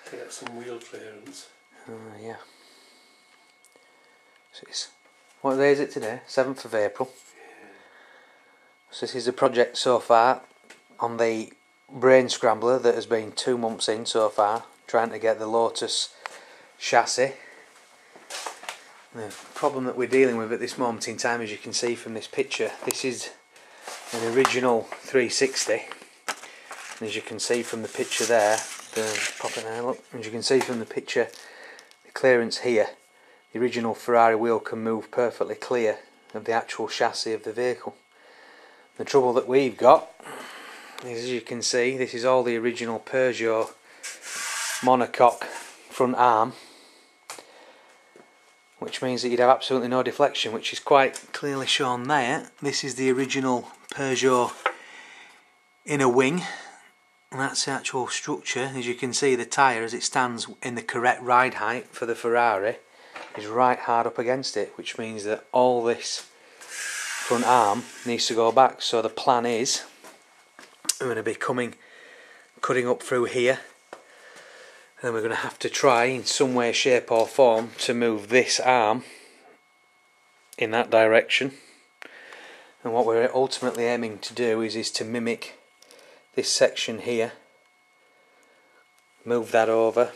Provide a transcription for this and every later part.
to get some wheel clearance. Yeah. So it's, what day is it today? 7th of April. Yeah. So this is the project so far on the brain scrambler that has been 2 months in so far, trying to get the Lotus chassis. The problem that we're dealing with at this moment in time, as you can see from this picture, this is an original 360. And as you can see from the picture there, pop it there, look. As you can see from the picture, the clearance here, the original Ferrari wheel can move perfectly clear of the actual chassis of the vehicle. The trouble that we've got is, as you can see, this is all the original Peugeot monocoque front arm, which means that you'd have absolutely no deflection, which is quite clearly shown there. This is the original Peugeot inner wing, and that's the actual structure. As you can see, the tyre, as it stands in the correct ride height for the Ferrari, is right hard up against it, which means that all this front arm needs to go back. So the plan is, we're going to be cutting up through here, and we're going to have to try in some way, shape or form to move this arm in that direction. And what we're ultimately aiming to do is to mimic this section here, move that over,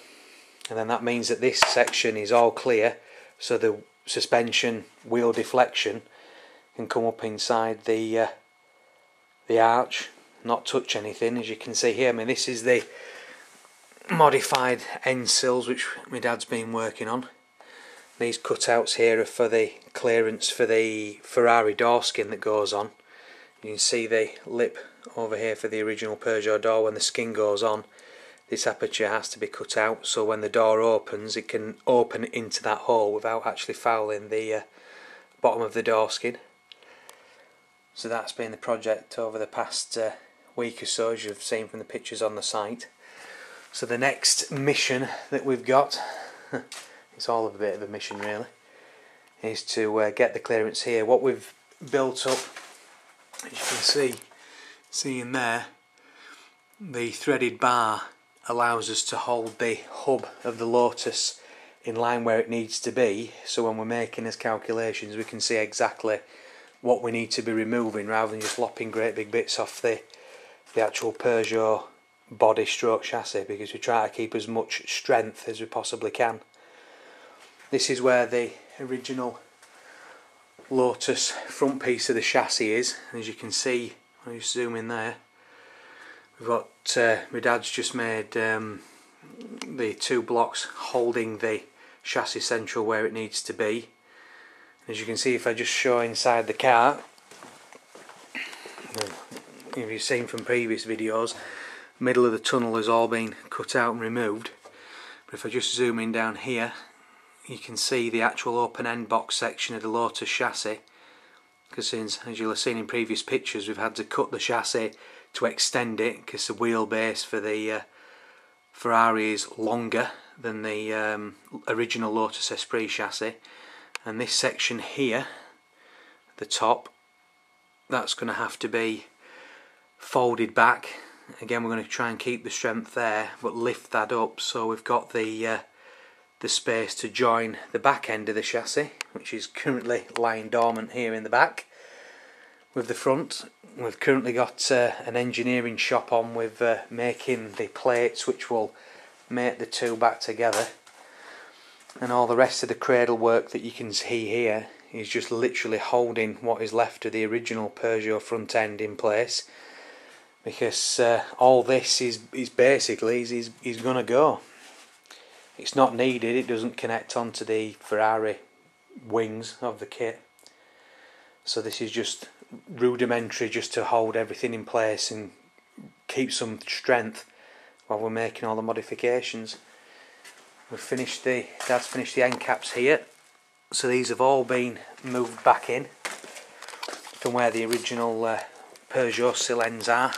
and then that means that this section is all clear, so the suspension wheel deflection can come up inside the arch, not touch anything. As you can see here, I mean, this is the modified end sills which my dad's been working on. These cutouts here are for the clearance for the Ferrari door skin that goes on. You can see the lip over here for the original Peugeot door. When the skin goes on, this aperture has to be cut out, so when the door opens, it can open into that hole without actually fouling the bottom of the door skin. So that's been the project over the past week or so, as you've seen from the pictures on the site. So the next mission that we've got, it's all of a bit of a mission really, is to get the clearance here. What we've built up, as you can see in there, the threaded bar allows us to hold the hub of the Lotus in line where it needs to be, so when we're making his calculations we can see exactly what we need to be removing, rather than just lopping great big bits off the actual Peugeot body stroke chassis, because we try to keep as much strength as we possibly can. This is where the original Lotus front piece of the chassis is. As you can see, I'll just zoom in there, we've got my dad's just made the 2 blocks holding the chassis central where it needs to be. As you can see, if I just show inside the car, if you've seen from previous videos, middle of the tunnel has all been cut out and removed. But if I just zoom in down here, you can see the actual open end box section of the Lotus chassis, because as you'll have seen in previous pictures, we've had to cut the chassis to extend it, because the wheelbase for the Ferrari is longer than the original Lotus Esprit chassis. And this section here, the top, that's going to have to be folded back. Again, we're going to try and keep the strength there, but lift that up so we've got the space to join the back end of the chassis, which is currently lying dormant here in the back, with the front. We've currently got an engineering shop on with making the plates which will make the two back together, and all the rest of the cradle work that you can see here is just literally holding what is left of the original Peugeot front end in place, because all this is basically is going to go. It's not needed, it doesn't connect onto the Ferrari wings of the kit, so this is just rudimentary, just to hold everything in place and keep some strength while we're making all the modifications. Dad's finished the end caps here, so these have all been moved back in from where the original Peugeot sill ends are.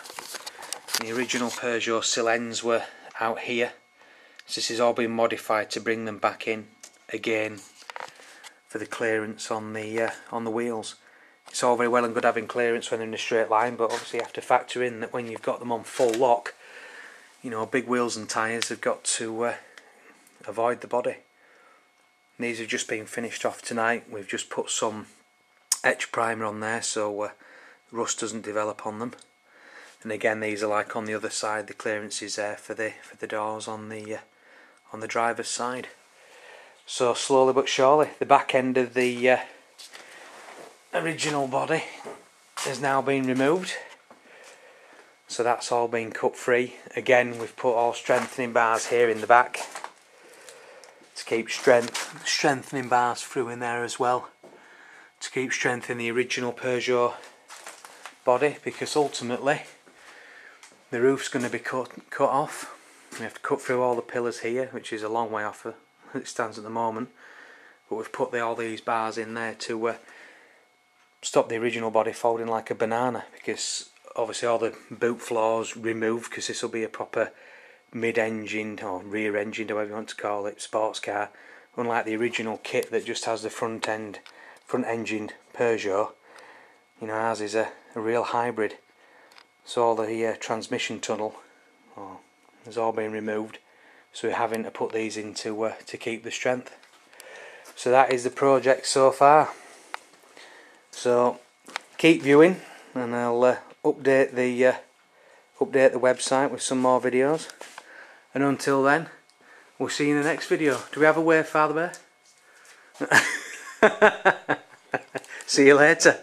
The original Peugeot sill ends were out here, so this has all been modified to bring them back in again for the clearance on the wheels. It's all very well and good having clearance when they're in a straight line, but obviously you have to factor in that when you've got them on full lock, you know, big wheels and tyres have got to avoid the body. These have just been finished off tonight. We've just put some etch primer on there so rust doesn't develop on them. And again, these are like on the other side, the clearances there for the doors on the driver's side. So slowly but surely, the back end of the original body has now been removed. So that's all been cut free. Again, we've put all strengthening bars here in the back to keep strengthening bars through in there as well, to keep strengthening the original Peugeot body, because ultimately the roof's going to be cut off. We have to cut through all the pillars here, which is a long way off it stands at the moment, but we've put all these bars in there to stop the original body folding like a banana, because obviously all the boot floors removed, because this will be a proper mid-engined or rear-engined, however you want to call it, sports car, unlike the original kit that just has the front-engined Peugeot. You know, ours is a real hybrid. So all the transmission tunnel has all been removed, so we're having to put these in to keep the strength. So that is the project so far. So keep viewing, and I'll update the website with some more videos. And until then, we'll see you in the next video. Do we have a wave, Father Bear? See you later.